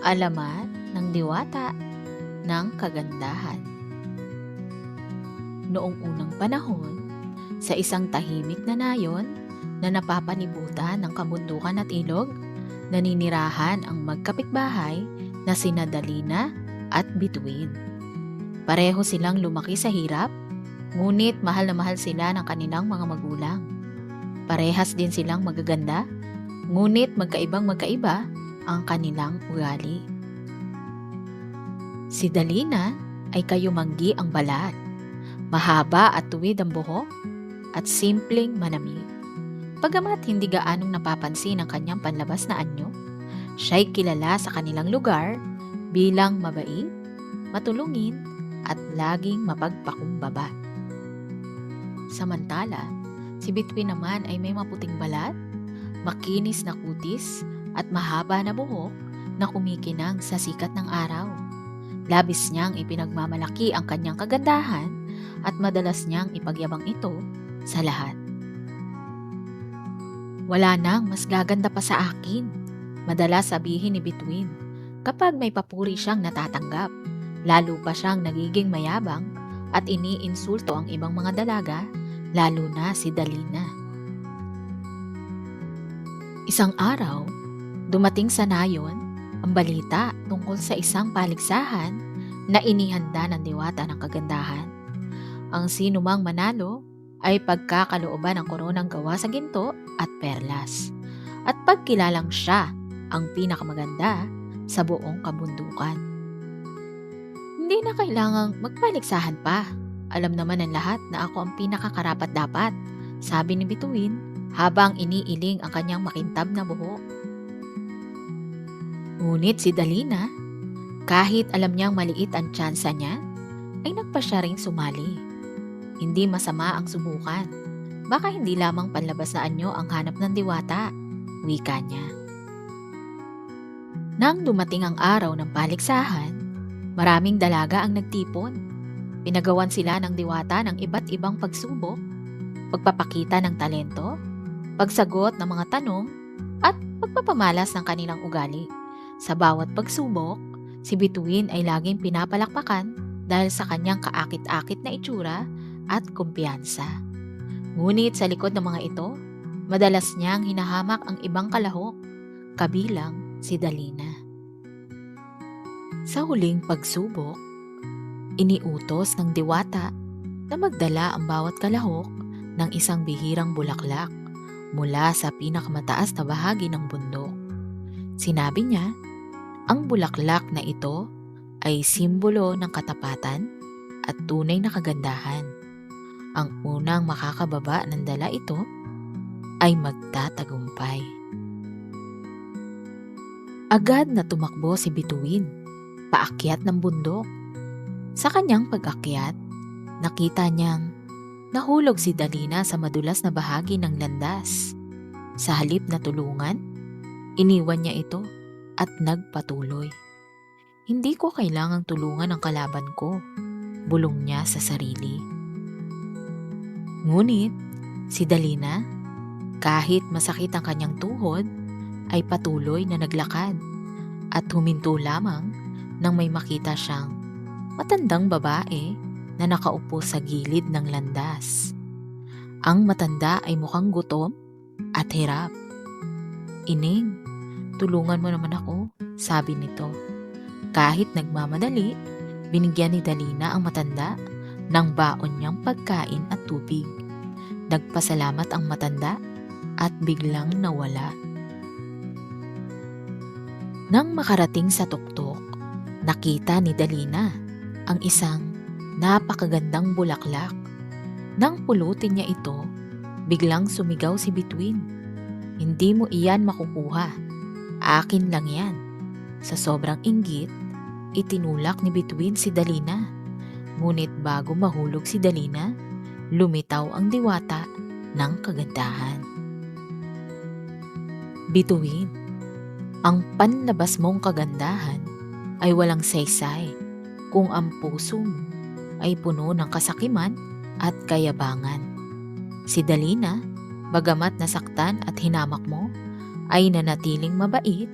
Alamat ng diwata ng kagandahan. Noong unang panahon, sa isang tahimik na nayon na napapanibutan ng kabundukan at ilog, naninirahan ang magkapitbahay na sina Dalina at Bituin. Pareho silang lumaki sa hirap, ngunit mahal na mahal sila ng kanilang mga magulang. Parehas din silang magaganda, ngunit magkaibang-magkaiba ang kanilang ugali. Si Dalina ay kayumanggi ang balat, mahaba at tuwid ang buhok, at simpleng manamit. Bagamat hindi gaanong napapansin ang kanyang panlabas na anyo, siya'y kilala sa kanilang lugar bilang mabait, matulungin, at laging mapagpakumbaba. Samantala, si Bituin naman ay may maputing balat, makinis na kutis, at mahaba na buhok na kumikinang sa sikat ng araw. Labis niyang ipinagmamalaki ang kanyang kagandahan at madalas niyang ipagyabang ito sa lahat. Wala nang mas gaganda pa sa akin, madalas sabihin ni Bituin kapag may papuri siyang natatanggap. Lalo pa siyang nagiging mayabang at iniinsulto ang ibang mga dalaga, lalo na si Dalina. Isang araw, dumating sa nayon ang balita tungkol sa isang paligsahan na inihanda ng diwata ng kagandahan. Ang sinumang manalo ay pagkakalooban ng koronang gawa sa ginto at perlas, at pagkilalang siya ang pinakamaganda sa buong kabundukan. Hindi na kailangang magpaligsahan pa. Alam naman ng lahat na ako ang pinakakarapat-dapat, sabi ni Bituin habang iniiling ang kanyang makintab na buhok. Ngunit si Dalina, kahit alam niyang maliit ang tsansa niya, ay nagpa siya ring sumali. Hindi masama ang subukan. Baka hindi lamang panlabas na anyo ang hanap ng diwata, wika niya. Nang dumating ang araw ng paligsahan, maraming dalaga ang nagtipon. Pinagawan sila ng diwata ng iba't ibang pagsubok, pagpapakita ng talento, pagsagot ng mga tanong, at pagpapamalas ng kanilang ugali. Sa bawat pagsubok, si Bituin ay laging pinapalakpakan dahil sa kanyang kaakit-akit na itsura at kumpiyansa. Ngunit sa likod ng mga ito, madalas niyang hinahamak ang ibang kalahok, kabilang si Dalina. Sa huling pagsubok, iniutos ng diwata na magdala ang bawat kalahok ng isang bihirang bulaklak mula sa pinakamataas na bahagi ng bundok. Sinabi niya, ang bulaklak na ito ay simbolo ng katapatan at tunay na kagandahan. Ang unang makakababa ng dala ito ay magtatagumpay. Agad na tumakbo si Bituin paakyat ng bundok. Sa kanyang pag-akyat, nakita niyang nahulog si Dalina sa madulas na bahagi ng landas. Sa halip na tulungan, iniwan niya ito at nagpatuloy. Hindi ko kailangang tulungan ang kalaban ko, bulong niya sa sarili. Ngunit si Dalina, kahit masakit ang kanyang tuhod, ay patuloy na naglakad at huminto lamang nang may makita siyang matandang babae na nakaupo sa gilid ng landas. Ang matanda ay mukhang gutom at hirap. Ining, tulungan mo naman ako, sabi nito. Kahit nagmamadali, binigyan ni Dalina ang matanda ng baon niyang pagkain at tubig. Nagpasalamat ang matanda at biglang nawala. Nang makarating sa tuktok, nakita ni Dalina ang isang napakagandang bulaklak. Nang pulutin niya ito, biglang sumigaw si Bituin. Hindi mo iyan makukuha. Akin lang yan. Sa sobrang inggit, itinulak ni Bituin si Dalina. Ngunit bago mahulog si Dalina, lumitaw ang diwata ng kagandahan. Bituin, ang panlabas mong kagandahan ay walang saysay kung ang puso mo ay puno ng kasakiman at kayabangan. Si Dalina, bagamat nasaktan at hinamak mo, ay nanatiling mabait,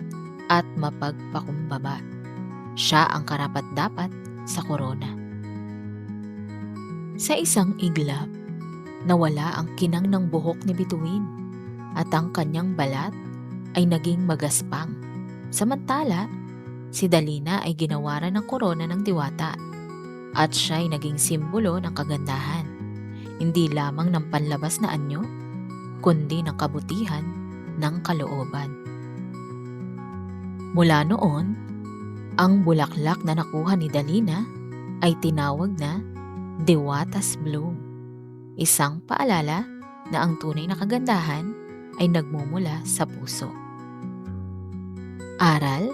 at mapagpakumbaba. Siya ang karapat-dapat sa korona. Sa isang iglap, nawala ang kinang ng buhok ni Bituin at ang kanyang balat ay naging magaspang. Samantala, si Dalina ay ginawaran ng korona ng diwata at siya ay naging simbolo ng kagandahan, hindi lamang ng panlabas na anyo, kundi ng kabutihan ng kalooban. Mula noon, ang bulaklak na nakuha ni Dalina ay tinawag na Diwata's Bloom, isang paalala na ang tunay na kagandahan ay nagmumula sa puso. Aral: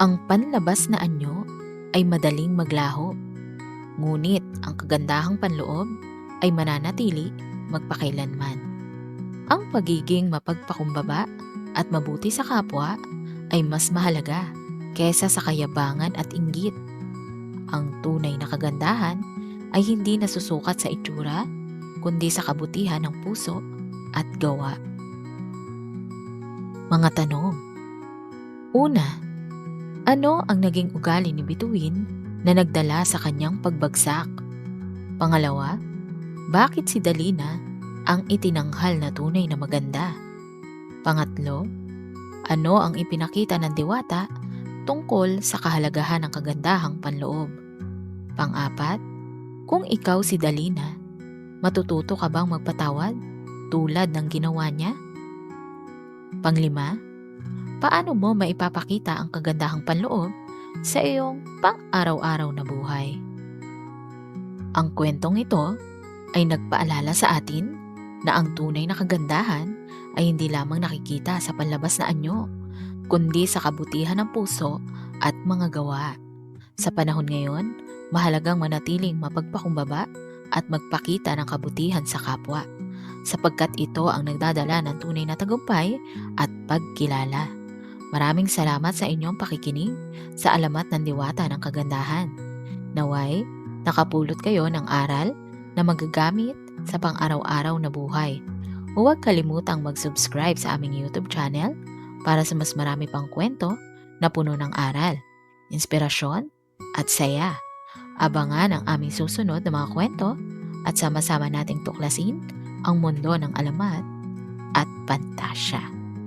ang panlabas na anyo ay madaling maglaho, ngunit ang kagandahang panloob ay mananatili magpakailanman. Ang pagiging mapagpakumbaba at mabuti sa kapwa ay mas mahalaga kaysa sa kayabangan at inggit. Ang tunay na kagandahan ay hindi nasusukat sa itsura, kundi sa kabutihan ng puso at gawa. Mga tanong. Una, ano ang naging ugali ni Bituin na nagdala sa kanyang pagbagsak? Pangalawa, bakit si Dalina ang itinanghal na tunay na maganda? Pangatlo, ano ang ipinakita ng diwata tungkol sa kahalagahan ng kagandahang panloob? Pang-apat, kung ikaw si Dalina, matututo ka bang magpatawad tulad ng ginawa niya? Panglima, paano mo maipapakita ang kagandahang panloob sa iyong pang-araw-araw na buhay? Ang kwentong ito ay nagpaalala sa atin na ang tunay na kagandahan ay hindi lamang nakikita sa panlabas na anyo, kundi sa kabutihan ng puso at mga gawa. Sa panahon ngayon, mahalagang manatiling mapagpakumbaba at magpakita ng kabutihan sa kapwa, sapagkat ito ang nagdadala ng tunay na tagumpay at pagkilala. Maraming salamat sa inyong pakikinig sa Alamat ng Diwata ng Kagandahan. Naway, nakapulot kayo ng aral na magagamit sa pang-araw-araw na buhay. Huwag kalimutang mag-subscribe sa aming YouTube channel para sa mas marami pang kwento na puno ng aral, inspirasyon at saya. Abangan ang aming susunod na mga kwento at sama-sama nating tuklasin ang mundo ng alamat at pantasya.